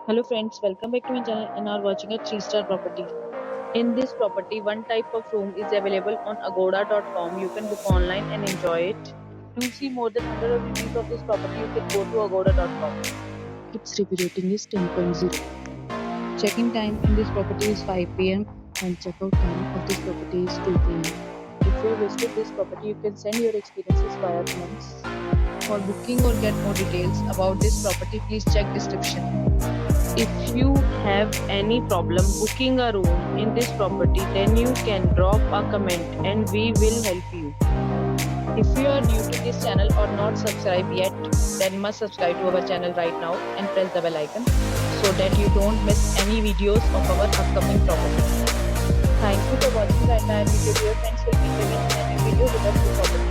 Hello friends, welcome back to my channel and are watching a 3-star property. In this property, one type of room is available on agoda.com. You can book online and enjoy it. To see more than 100 of reviews of this property, you can go to agoda.com. Its review rating is 10.0. Check-in time in this property is 5 p.m. and check-out time of this property is 2 p.m. If you have visited this property, you can send your experiences via comments. For booking or get more details about this property, please check description. If you have any problem booking a room in this property, then you can drop a comment and we will help you. If you are new to this channel or not subscribed yet, then must subscribe to our channel right now and press the bell icon so that you don't miss any videos of our upcoming property. Thank you for watching the entire video. Your friends will be living in a new video with us.